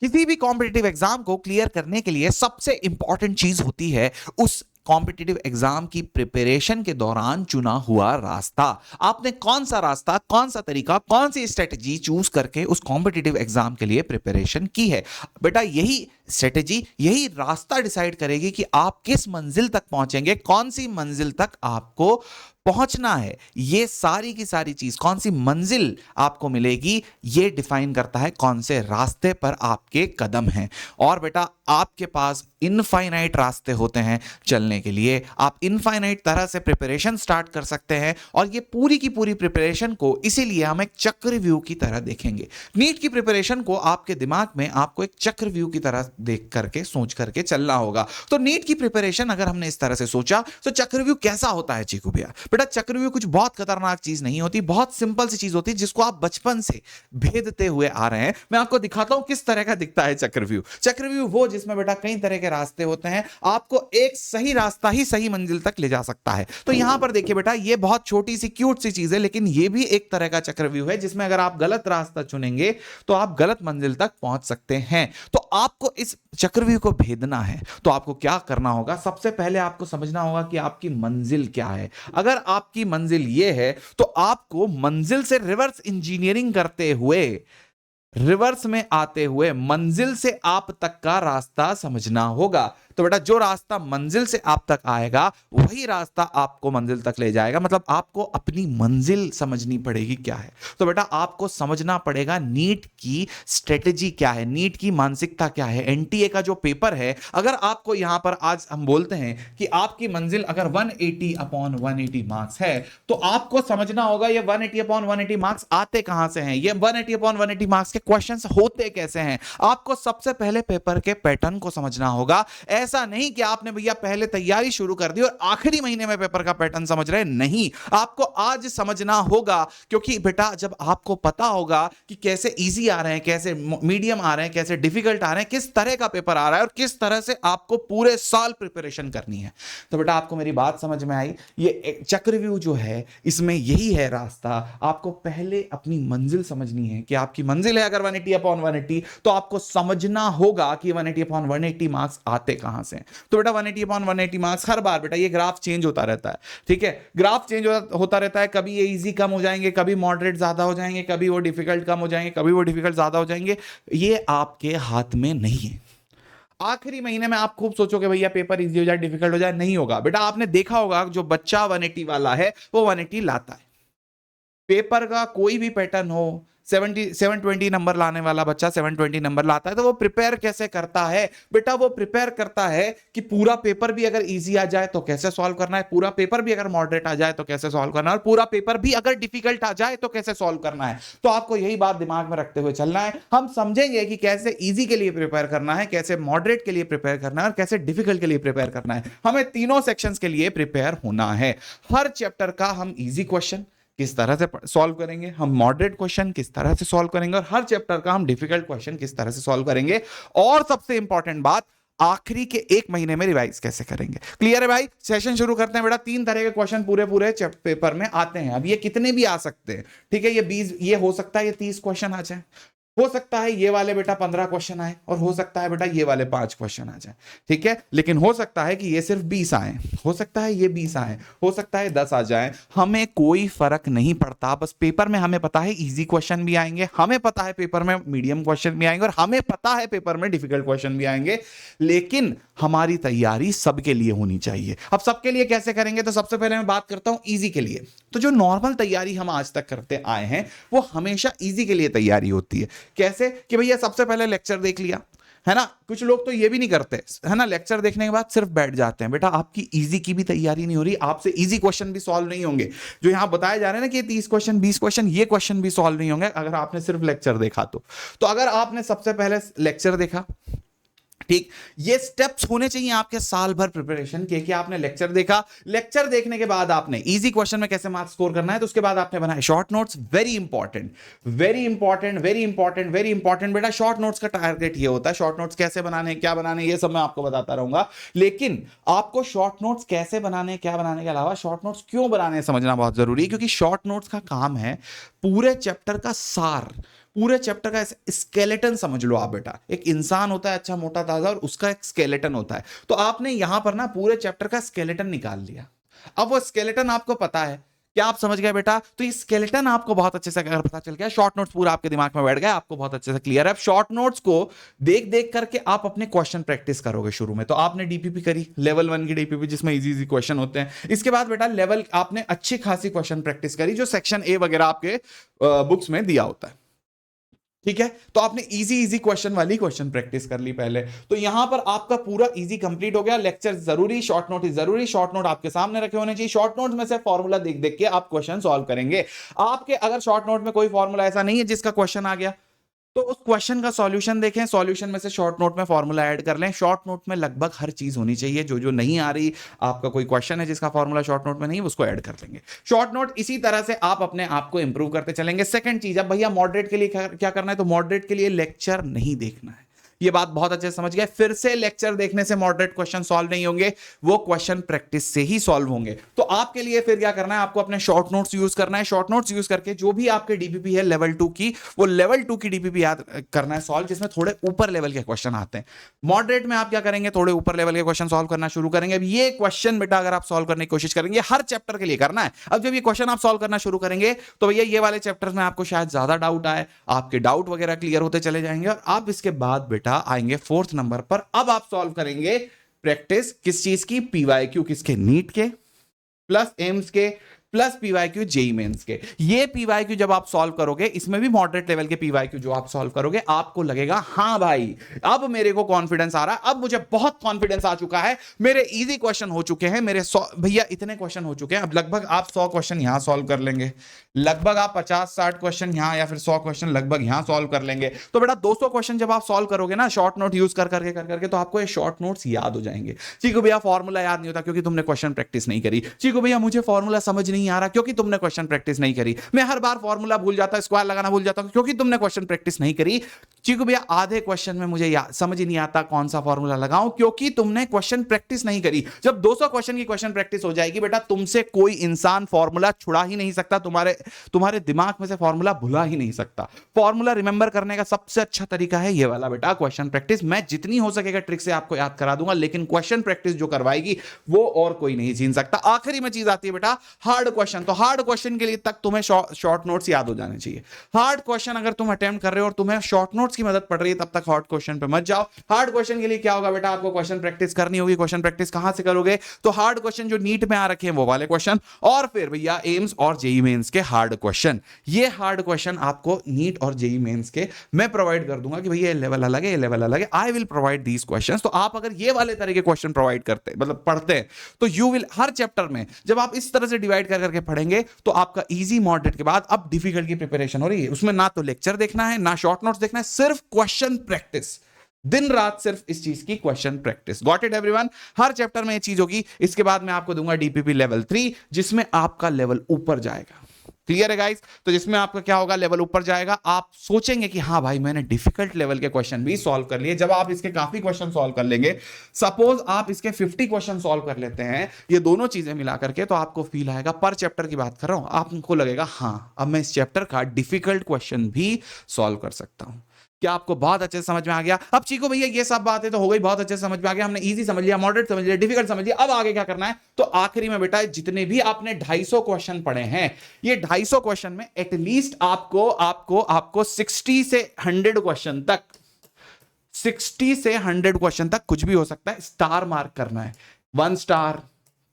किसी भी competitive exam को क्लियर करने के लिए सबसे इंपॉर्टेंट चीज होती है उस कॉम्पिटिटिव एग्जाम की प्रिपरेशन के दौरान चुना हुआ रास्ता। आपने कौन सा रास्ता, कौन सा तरीका, कौन सी स्ट्रेटजी चूज करके उस कॉम्पिटिटिव एग्जाम के लिए प्रिपरेशन की है। बेटा यही स्ट्रेटजी, यही रास्ता डिसाइड करेगी कि आप किस मंजिल तक पहुंचेंगे, कौन सी मंजिल तक आपको पहुंचना है। ये सारी की सारी चीज, कौन सी मंजिल आपको मिलेगी, ये डिफाइन करता है कौन से रास्ते पर आपके कदम हैं। और बेटा आपके पास इनफाइनाइट रास्ते होते हैं चलने के लिए। आप इनफाइनाइट तरह से प्रिपरेशन स्टार्ट कर सकते हैं और ये पूरी की पूरी प्रिपरेशन को इसीलिए हम एक चक्रव्यूह की तरह देखेंगे। नीट की प्रिपरेशन को आपके दिमाग में आपको एक चक्रव्यूह की तरह देख करके, सोच करके चलना होगा। तो नीट की प्रिपरेशन अगर हमने इस तरह से सोचा तो चक्रव्यूह कैसा होता है चीकू भैया? बेटा चक्रव्यूह कुछ बहुत खतरनाक चीज नहीं होती, बहुत सिंपल सी चीज होती है जिसको आप बचपन से भेदते हुए आ रहे हैं। मैं आपको दिखाता हूं किस तरह का दिखता है चक्रव्यूह। चक्रव्यूह वो जिसमें बेटा कई तरह के रास्ते होते हैं, आपको एक सही रास्ता ही सही मंजिल तक ले जा सकता है। तो यहां पर देखिए बेटा, ये बहुत छोटी सी क्यूट सी चीज है, लेकिन ये भी एक तरह का चक्रव्यूह है जिसमें अगर आप गलत रास्ता चुनेंगे तो आप गलत मंजिल तक पहुंच सकते हैं। तो आपको इस चक्रव्यूह को भेदना है तो आपको क्या करना होगा? सबसे पहले आपको समझना होगा कि आपकी मंजिल क्या है। अगर आपकी मंजिल ये है तो आपको मंजिल से रिवर्स इंजीनियरिंग करते हुए, रिवर्स में आते हुए मंजिल से आप तक का रास्ता समझना होगा। तो बेटा जो रास्ता मंजिल से आप तक आएगा वही रास्ता आपको मंजिल तक ले जाएगा। मतलब आपको अपनी मंजिल समझनी पड़ेगी क्या है। तो बेटा आपको समझना पड़ेगा नीट की स्ट्रेटेजी क्या है, नीट की मानसिकता क्या है। एनटीए का जो पेपर है, अगर आपको यहां पर आज हम बोलते हैं कि आपकी मंजिल अगर 180 अपॉन 180 मार्क्स है तो आपको समझना होगा ये 180 अपॉन 180 मार्क्स आते कहां से हैं, ये 180 अपॉन 180 मार्क्स के क्वेश्चंस होते कैसे हैं। आपको सबसे पहले पेपर के पैटर्न को समझना होगा। ऐसा नहीं कि आपने भैया पहले तैयारी शुरू कर दी और आखिरी महीने में पेपर का पैटर्न समझ रहे, नहीं, आपको आज समझना होगा। क्योंकि बेटा जब आपको पता होगा कि कैसे इजी आ रहे हैं, कैसे मीडियम आ रहे हैं, कैसे डिफिकल्ट आ रहे हैं, किस तरह का पेपर आ रहा है और किस तरह से आपको पूरे साल प्रिपरेशन करनी है, तो बेटा आपको मेरी बात समझ में आई। ये चक्रव्यूह जो है इसमें यही है रास्ता। आपको पहले अपनी मंजिल समझनी है कि आपकी मंजिल है अगर 180 अपॉन 180, तो आपको समझना होगा कि 180 अपॉन 180 मार्क्स आते कहां से। तो बेटा 180 अपॉन 180 मार्क्स हर बार बेटा ये ग्राफ चेंज होता रहता है, ठीक है, ग्राफ चेंज होता रहता है। कभी ये इजी कम हो जाएंगे, कभी मॉडरेट ज्यादा हो जाएंगे, कभी वो डिफिकल्ट कम हो जाएंगे, कभी वो डिफिकल्ट ज्यादा हो जाएंगे। ये आपके हाथ में नहीं है। आखिरी महीने में आप खूब सोचोगे भैया पेपर इजी हो जाए, डिफिकल्ट हो जाए, नहीं होगा। बेटा आपने देखा होगा जो बच्चा 180 वाला है वो 180 लाता है। पेपर का कोई भी पैटर्न हो, 720 नंबर लाने वाला बच्चा 720 नंबर लाता है, तो वो प्रिपेयर कैसे करता है? बेटा वो प्रिपेयर करता है कि पूरा पेपर भी अगर इजी आ जाए तो कैसे सॉल्व करना है, पूरा पेपर भी अगर मॉडरेट आ जाए तो कैसे सॉल्व करना है, और पूरा पेपर भी अगर डिफिकल्ट आ जाए तो कैसे सॉल्व करना है। तो आपको यही बात दिमाग में रखते हुए चलना है। हम समझेंगे कि कैसे इजी के लिए प्रिपेयर करना है, कैसे मॉडरेट के लिए प्रिपेयर करना है और कैसे डिफिकल्ट के लिए प्रिपेयर करना है। हमें तीनों सेक्शंस के लिए प्रिपेयर होना है। हर चैप्टर का हम इजी क्वेश्चन किस तरह से सॉल्व करेंगे, हम मॉडरेट क्वेश्चन किस तरह से सॉल्व करेंगे, और हर चैप्टर का हम डिफिकल्ट क्वेश्चन किस तरह से सॉल्व करेंगे। और सबसे इंपॉर्टेंट बात, आखिरी के एक महीने में रिवाइज कैसे करेंगे। क्लियर है भाई? सेशन शुरू करते हैं बेटा। 3 तरह के क्वेश्चन पूरे पूरे पेपर में आते हैं। अब ये कितने भी आ सकते हैं, ठीक है, ये 20, ये हो सकता है ये 30 क्वेश्चन आ जाए, हो सकता है ये वाले बेटा 15 क्वेश्चन आए, और हो सकता है बेटा ये वाले 5 क्वेश्चन आ जाए, ठीक है। लेकिन हो सकता है कि ये सिर्फ 20 आए, हो सकता है ये 20 आए, हो सकता है 10 आ जाए, हमें कोई फर्क नहीं पड़ता। बस पेपर में हमें पता है इजी क्वेश्चन भी आएंगे, हमें पता है पेपर में मीडियम क्वेश्चन भी आएंगे, और हमें पता है पेपर में डिफिकल्ट क्वेश्चन भी आएंगे। लेकिन हमारी तैयारी सबके लिए होनी चाहिए। अब सबके लिए कैसे करेंगे? तो सबसे पहले मैं बात करता हूं इजी के लिए। तो जो नॉर्मल तैयारी हम आज तक करते आए हैं वो हमेशा इजी के लिए तैयारी होती है। कैसे? कि भैया सबसे पहले लेक्चर देख लिया, है ना। कुछ लोग तो ये भी नहीं करते, है ना, लेक्चर देखने के बाद सिर्फ बैठ जाते हैं। बेटा आपकी इजी की भी तैयारी नहीं हो रही, आपसे इजी क्वेश्चन भी सॉल्व नहीं होंगे। जो यहां बताए जा रहे हैं ना कि 30 क्वेश्चन 20 क्वेश्चन, ये क्वेश्चन भी सॉल्व नहीं होंगे अगर आपने सिर्फ लेक्चर देखा तो अगर आपने सबसे पहले लेक्चर देखा, ठीक, ये स्टेप्स होने चाहिए आपके साल भर प्रिपरेशन के, कि आपने लेक्चर देखा, लेक्चर देखने के बाद आपने इजी क्वेश्चन में कैसे मार्क्स स्कोर करना है, तो उसके बाद आपने बनाए short notes. Very important, very important, very important, very important. बेटा शॉर्ट नोट्स का टारगेट ये होता है, शॉर्ट नोट्स कैसे बनाने, क्या बनाने, ये सब मैं आपको बताता रहूंगा। लेकिन आपको शॉर्ट नोट्स कैसे बनाने, क्या बनाने के अलावा शॉर्ट नोट्स क्यों बनाने समझना बहुत जरूरी है। क्योंकि शॉर्ट नोट्स का काम है पूरे चैप्टर का सार, पूरे चैप्टर का स्केलेटन समझ लो आप बेटा। एक इंसान होता है अच्छा मोटा ताजा और उसका एक स्केलेटन होता है, तो आपने यहां पर ना पूरे चैप्टर का स्केलेटन निकाल लिया। अब वो स्केलेटन आपको पता है, क्या आप समझ गए बेटा? तो ये स्केलेटन आपको बहुत अच्छे से अगर पता चल गया, शॉर्ट नोट्स पूरा आपके दिमाग में बैठ गया, आपको बहुत अच्छे से क्लियर है। अब शॉर्ट नोट्स को देख देख करके आप अपने क्वेश्चन प्रैक्टिस करोगे। शुरू में तो आपने डीपीपी करी, लेवल 1 की डीपीपी जिसमें इजी इजी क्वेश्चन होते हैं। इसके बाद बेटा लेवल आपने अच्छी खासी क्वेश्चन प्रैक्टिस करी जो सेक्शन ए वगैरह आपके बुक्स में दिया होता है, ठीक है। तो आपने इजी इजी क्वेश्चन वाली क्वेश्चन प्रैक्टिस कर ली पहले, तो यहां पर आपका पूरा इजी कंप्लीट हो गया। लेक्चर जरूरी, शॉर्ट नोट जरूरी, शॉर्ट नोट आपके सामने रखे होने चाहिए। शॉर्ट नोट में से फॉर्मूला देख देख के आप क्वेश्चन सॉल्व करेंगे। आपके अगर शॉर्ट नोट में कोई फॉर्मूला ऐसा नहीं है जिसका क्वेश्चन आ गया, तो उस क्वेश्चन का सॉल्यूशन देखें, सॉल्यूशन में से शॉर्ट नोट में फॉर्मूला ऐड कर लें। शॉर्ट नोट में लगभग हर चीज होनी चाहिए, जो जो नहीं आ रही, आपका कोई क्वेश्चन है जिसका फॉर्मूला शॉर्ट नोट में नहीं है, उसको ऐड कर लेंगे। शॉर्ट नोट इसी तरह से आप अपने आप को इंप्रूव करते चलेंगे। सेकंड चीज, अब भैया मॉडरेट के लिए क्या करना है? तो मॉडरेट के लिए लेक्चर नहीं देखना है, ये बात बहुत अच्छे से समझ गए। फिर से लेक्चर देखने से मॉडरेट क्वेश्चन सॉल्व नहीं होंगे, वो क्वेश्चन प्रैक्टिस से ही सॉल्व होंगे। तो आपके लिए फिर क्या करना है? आपको अपने शॉर्ट नोट्स यूज करना है। शॉर्ट नोट्स यूज करके जो भी आपके डीपीपी है लेवल 2 की, वो लेवल 2 की डीपीपी याद करना है सॉल्व, जिसमें थोड़े ऊपर लेवल के क्वेश्चन आते हैं। मॉडरेट में आप क्या करेंगे? थोड़े ऊपर लेवल के क्वेश्चन सॉल्व करना शुरू करेंगे। अब ये क्वेश्चन बेटा अगर आप सॉल्व करने की कोशिश करेंगे, हर चैप्टर के लिए करना है। अब जब ये क्वेश्चन आप सॉल्व करना शुरू करेंगे, तो भैया ये वाले चैप्टर्स में आपको शायद ज्यादा डाउट आए, आपके डाउट वगैरह क्लियर होते चले जाएंगे, और आप इसके बाद बेटा आएंगे 4th नंबर पर। अब आप सॉल्व करेंगे प्रैक्टिस किस चीज की? पीवाईक्यू किसके? नीट के, प्लस एम्स के, प्लस पीवाईक्यू जेई मेंस के। ये पीवाईक्यू जब आप सॉल्व करोगे, इसमें भी मॉडरेट लेवल के पीवाईक्यू जो आप सॉल्व करोगे, आपको लगेगा हां भाई अब मेरे को कॉन्फिडेंस आ रहा है, अब मुझे बहुत कॉन्फिडेंस आ चुका है, मेरे इजी क्वेश्चन हो चुके हैं, मेरे 100 भैया इतने क्वेश्चन हो चुके हैं। अब लगभग आप 100 क्वेश्चन यहां सॉल्व कर लेंगे, लगभग आप 50-60 क्वेश्चन यहां, या फिर 100 क्वेश्चन लगभग यहां सॉल्व कर लेंगे। तो बेटा 200 क्वेश्चन जब आप सॉल्व करोगे ना शॉर्ट नोट यूज कर करके, तो आपको ये शॉर्ट नोट्स याद हो जाएंगे। चीकू भैया फॉर्मूला याद नहीं होता क्योंकि तुमने क्वेश्चन प्रैक्टिस नहीं करी। चीकू भैया मुझे फॉर्मूला समझ नहीं आ रहा क्योंकि तुमने क्वेश्चन प्रैक्टिस नहीं करी। मैं हर बार फॉर्मूला भूल जाता, स्क्वायर लगाना भूल जाता हूं क्योंकि तुमने क्वेश्चन प्रैक्टिस नहीं करी। चीकू भैया आधे क्वेश्चन में मुझे समझ ही नहीं आता कौन सा फॉर्मूला लगाऊं क्योंकि तुमने क्वेश्चन प्रैक्टिस नहीं करी। जब 200 क्वेश्चन की क्वेश्चन प्रैक्टिस हो जाएगी बेटा, तुमसे कोई इंसान फॉर्मूला छुड़ा ही नहीं सकता, तुम्हारे दिमाग में से फॉर्मूला भुला ही नहीं सकता। फॉर्मूला रिमेंबर करने का सबसे अच्छा तरीका है ये वाला बेटा, क्वेश्चन प्रैक्टिस। मैं जितनी हो सकेगा ट्रिक से आपको याद करा दूंगा, लेकिन क्वेश्चन प्रैक्टिस जो करवाएगी वो और कोई नहीं छीन सकता। आखिरी में चीज आती है बेटा हार्ड क्वेश्चन। तो हार्ड क्वेश्चन के लिए तक तुम्हें शॉर्ट नोट्स याद हो जाने चाहिए। हार्ड क्वेश्चन अगर तुम अटेम्प्ट कर रहे हो और तुम्हें शॉर्ट नोट्स की मदद पड़ रही है, तब तक हार्ड क्वेश्चन पे मत जाओ। हार्ड क्वेश्चन के लिए क्या होगा बेटा? आपको क्वेश्चन प्रैक्टिस करनी होगी। क्वेश्चन प्रैक्टिस कहां से करोगे? तो हार्ड क्वेश्चन जो नीट में आ रखे हैं वो वाले क्वेश्चन, और फिर भैया एम्स और जेई मेंस के हार्ड क्वेश्चन। ये हार्ड क्वेश्चन आपको नीट और जेई मेंस के मैं प्रोवाइड कर दूंगा कि भैया ये लेवल अलग है, ये लेवल अलग है। I will provide these questions. तो आप अगर ये वाले तरह के क्वेश्चन प्रोवाइड करते मतलब पढ़ते हैं, तो यू विल हर चैप्टर में जब आप इस तरह से डिवाइड कर करके पढ़ेंगे, तो आपका इजी मॉडरेट के बाद अब डिफिकल्ट की प्रिपरेशन हो रही है। उसमें ना तो लेक्चर देखना है, ना शॉर्ट नोट्स देखना है, सिर्फ क्वेश्चन प्रैक्टिस, दिन रात सिर्फ इस चीज की question practice. Got it everyone? Her chapter में ये चीज होगी। इसके बाद मैं आपको दूंगा डीपीपी लेवल 3, जिसमें आपका लेवल ऊपर जाएगा। क्लियर है गाइस? तो जिसमें आपका क्या होगा? लेवल ऊपर जाएगा। आप सोचेंगे कि हाँ भाई मैंने डिफिकल्ट लेवल के क्वेश्चन भी सॉल्व कर लिए। जब आप इसके काफी क्वेश्चन सॉल्व कर लेंगे, सपोज आप इसके 50 क्वेश्चन सॉल्व कर लेते हैं, ये दोनों चीजें मिला करके, तो आपको फील आएगा, पर चैप्टर की बात कर रहा हूं, आपको लगेगा हाँ अब मैं इस चैप्टर का डिफिकल्ट क्वेश्चन भी सॉल्व कर सकता हूं। क्या आपको बहुत अच्छे से समझ में आ गया? अब चीको भैया ये सब बातें तो हो गई, बहुत अच्छे से समझ में आ गया, हमने इजी समझ लिया, मॉडरेट समझ लिया, डिफिकल्ट समझ लिया। अब आगे क्या करना है? तो आखिरी में बेटा जितने भी आपने 250 क्वेश्चन पढ़े हैं, ये 250 क्वेश्चन में एटलीस्ट आपको 60 से 100 क्वेश्चन तक, 60 से 100 क्वेश्चन तक कुछ भी हो सकता है, स्टार मार्क करना है। 1 स्टार,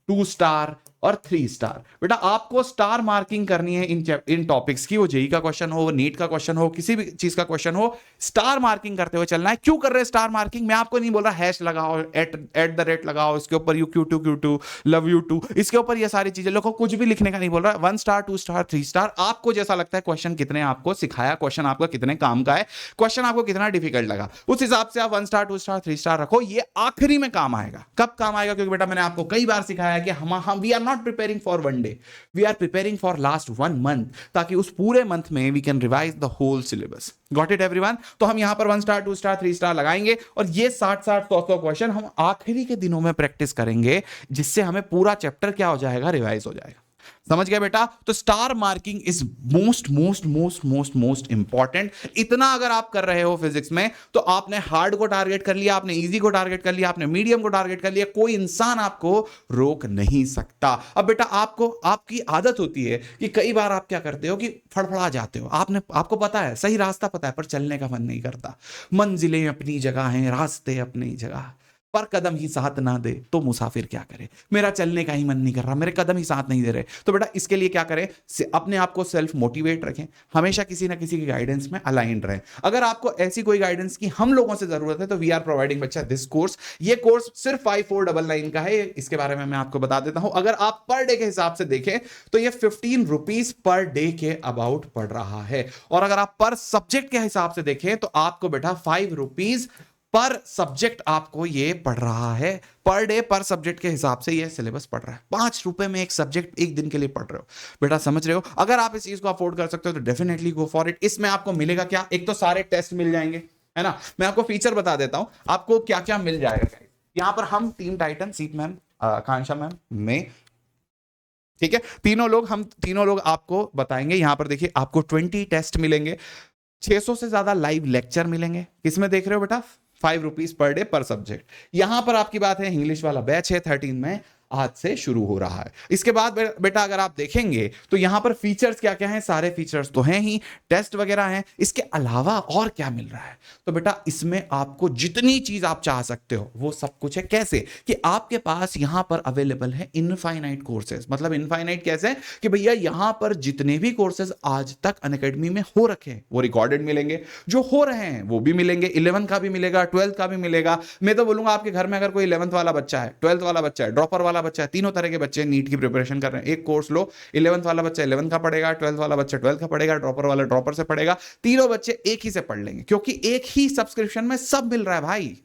2 स्टार और 3 स्टार। बेटा आपको स्टार मार्किंग करनी है इन टॉपिक्स की, वो जेई का क्वेश्चन हो, नीट का क्वेश्चन हो, किसी भी चीज का क्वेश्चन हो, स्टार मार्किंग करते हुए चलना है। क्यों कर रहे हैं स्टार मार्किंग? मैं आपको नहीं बोल रहा हैश लगाओ, एट द रेट लगाओ, इसके ऊपर यू क्यू2 लव यू टू, इसके ऊपर ये सारी चीजें, लोगों को कुछ भी लिखने का नहीं बोल रहा। 1 स्टार, 2 स्टार, 3 स्टार, आपको जैसा लगता है क्वेश्चन कितने आपको सिखाया, क्वेश्चन आपका कितने काम का है, क्वेश्चन आपको कितना डिफिकल्ट लगा, उस हिसाब से आप 1 स्टार, 2 स्टार, 3 स्टार रखो। ये आखिरी में काम आएगा। कब काम आएगा? क्योंकि बेटा मैंने आपको कई बार सिखाया कि हम we are not preparing for one day, we are preparing for last 1 month, ताकि उस पूरे मंथ में we can revise the whole syllabus. Got it everyone? तो हम यहां पर 1 स्टार, 2 स्टार, 3 स्टार लगाएंगे, और ये 60-60, 100-100 क्वेश्चन हम आखिरी के दिनों में प्रैक्टिस करेंगे, जिससे हमें पूरा चैप्टर क्या हो जाएगा? रिवाइज हो जाएगा। समझ गए बेटा? तो star marking is most most most most most important. इतना अगर आप कर रहे हो फिजिक्स में तो आपने हार्ड को टारगेट कर लिया, आपने इजी को टारगेट कर लिया, आपने मीडियम को टारगेट कर लिया, कोई इंसान आपको रोक नहीं सकता। अब बेटा आपको, आपकी आदत होती है कि कई बार आप क्या करते हो कि फड़फड़ा जाते हो, आपको पता है, सही रास्ता पता है, पर चलने का मन नहीं करता। मंजिलें अपनी जगह हैं, रास्ते अपनी जगह, पर कदम ही साथ ना दे तो मुसाफिर क्या करे। मेरा चलने का ही मन नहीं कर रहा, मेरे कदम ही साथ नहीं दे रहे। तो बेटा इसके लिए क्या करें, अपने आप को सेल्फ मोटिवेट रखें, हमेशा किसी ना किसी की गाइडेंस में अलाइंड रहें। अगर आपको ऐसी कोई गाइडेंस की हम लोगों से जरूरत है तो वी आर प्रोवाइडिंग बच्चा दिस कोर्स। ये कोर्स सिर्फ 5499 का है। इसके बारे में मैं आपको बता देता हूं। अगर आप पर डे के हिसाब से देखें तो ये 15 रुपीज पर डे के अबाउट पड़ रहा है, और अगर आप पर सब्जेक्ट के हिसाब से देखें तो आपको बेटा 5 रुपीज पर सब्जेक्ट आपको ये पढ़ रहा है। पर डे पर सब्जेक्ट के हिसाब से ये सिलेबस पढ़ रहा है। 5 रुपए में एक सब्जेक्ट एक दिन के लिए पढ़ रहे हो। बेटा समझ रहे हो? अगर आप इस चीज को अफोर्ड कर सकते हो तो डेफिनेटली गो फॉर इट। इसमें आपको मिलेगा क्या, एक तो सारे टेस्ट मिल जाएंगे, है ना। मैं आपको फीचर बता देता हूं आपको क्या क्या मिल जाएगा। यहां पर हम टीम टाइटन, सीप मैम, आकांक्षा मैम, मैं, ठीक है, हम तीनों लोग आपको बताएंगे। यहां पर देखिए आपको 20 टेस्ट मिलेंगे, 600 से ज्यादा लाइव लेक्चर मिलेंगे। किसमें देख रहे हो बेटा? 5 रुपीज पर डे पर सब्जेक्ट। यहां पर आपकी बात है इंग्लिश वाला बैच है 13 में, आज से शुरू हो रहा है। इसके बाद बेटा अगर आप देखेंगे तो यहां पर फीचर्स क्या क्या हैं, सारे फीचर्स तो हैं ही, टेस्ट वगैरह हैं। इसके अलावा और क्या मिल रहा है? तो बेटा इसमें आपको जितनी चीज आप चाह सकते हो वो सब कुछ है। कैसे कि आपके पास यहां पर अवेलेबल है इनफाइनाइट कोर्सेज। मतलब इनफाइनाइट कैसे कि भैया यहां पर जितने भी कोर्सेज आज तक अनअकैडमी में हो रखे हैं वो रिकॉर्डेड मिलेंगे, जो हो रहे हैं वो भी मिलेंगे, 11 का भी मिलेगा, 12 का भी मिलेगा। मैं तो बोलूंगा आपके घर में अगर कोई 11th वाला बच्चा है, 12th वाला बच्चा है, ड्रॉपर वाला बच्चा है, तीनों तरह के बच्चे नीट की प्रिपरेशन कर रहे हैं, एक कोर्स लो। 11th वाला बच्चा 11th का पढ़ेगा, 12th वाला बच्चा 12th का पढ़ेगा, ड्रॉपर वाला ड्रॉपर से पढ़ेगा। तीनों बच्चे एक ही से पढ़ लेंगे क्योंकि एक ही सब्सक्रिप्शन में सब मिल रहा है भाई।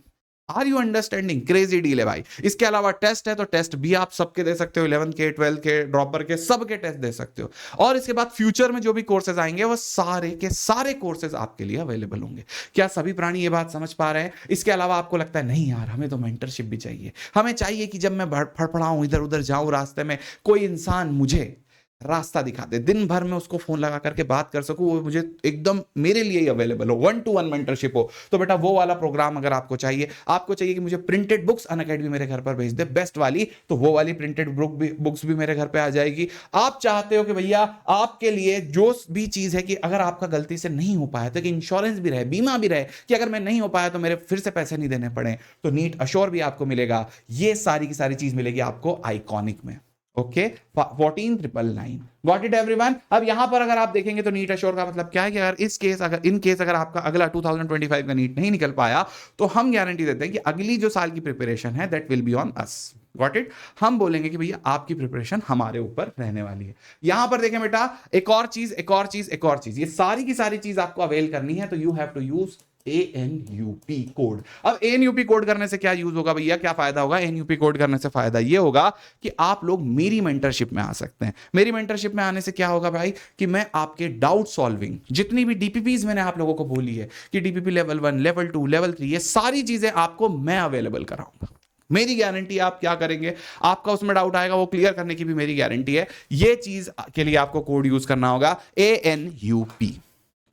Are you understanding? Crazy deal है भाई। इसके अलावा टेस्ट है तो टेस्ट भी आप सबके दे सकते हो, 11th के, 12th के, ड्रॉपर के, सबके टेस्ट दे सकते हो। और इसके बाद फ्यूचर में जो भी कोर्सेज आएंगे वो सारे के सारे कोर्सेज आपके लिए अवेलेबल होंगे। क्या सभी प्राणी ये बात समझ पा रहे हैं? इसके अलावा आपको लगता है नहीं यार हमें तो मेंटरशिप भी चाहिए, हमें चाहिए कि जब मैं फड़फड़ाऊं, इधर उधर जाऊं, रास्ते में कोई इंसान मुझे रास्ता दिखा दे, दिन भर में उसको फोन लगा करके बात कर सकूं, वो मुझे एकदम मेरे लिए ही अवेलेबल हो, 1-to-1 मेंटरशिप हो, तो बेटा वो वाला प्रोग्राम अगर आपको चाहिए, आपको चाहिए कि मुझे प्रिंटेड बुक्स अनअकैडमी मेरे घर पर भेज दे बेस्ट वाली, तो वो वाली प्रिंटेड बुक्स भी मेरे घर पे आ जाएगी। आप चाहते हो कि भैया आपके लिए जो भी चीज है कि अगर आपका गलती से नहीं हो पाया तो कि इंश्योरेंस भी रहे, बीमा भी रहे, कि अगर मैं नहीं हो पाया तो मेरे फिर से पैसे नहीं देने पड़े, तो नीट अश्योर भी आपको मिलेगा। ये सारी की सारी चीज मिलेगी आपको आइकॉनिक में। Okay 14,999 got it everyone. अब यहां पर अगर आप देखेंगे तो नीट अश्योर का मतलब क्या है कि अगर इन केस अगर आपका अगला 2025 का नीट नहीं निकल पाया तो हम गारंटी देते हैं कि अगली जो साल की प्रिपरेशन है that will be on us. Got it? हम बोलेंगे कि भैया आपकी प्रिपरेशन हमारे ऊपर रहने वाली है। यहां पर देखें बेटा एक और चीज, ये सारी की सारी चीज आपको अवेल करनी है तो you have to use ANUP code. अब ANUP कोड करने से क्या यूज होगा भैया, क्या फायदा होगा? ANUP कोड करने से फायदा ये होगा कि आप लोग मेरी मेंटरशिप में आ सकते हैं। मेरी मेंटरशिप में आने से क्या होगा भाई कि मैं आपके डाउट सॉल्विंग, जितनी भी DPPs मैंने आप लोगों को बोली है कि DPP लेवल 1, लेवल 2, लेवल 3, ये सारी चीजें आपको मैं अवेलेबल कराऊंगा। मेरी गारंटी, आप क्या करेंगे, आपका उसमें डाउट आएगा वो क्लियर करने की भी मेरी गारंटी है। ये चीज के लिए आपको कोड यूज करना होगा ANUP।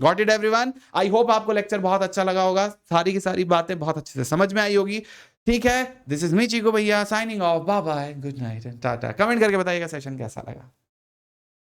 Got it everyone? I hope आपको लेक्चर बहुत अच्छा लगा होगा, सारी की सारी बातें बहुत अच्छे से समझ में आई होगी। ठीक है, दिस इज मी चीकू भैया signing off, bye bye, good night, tata. Comment करके बताइएगा सेशन कैसा लगा।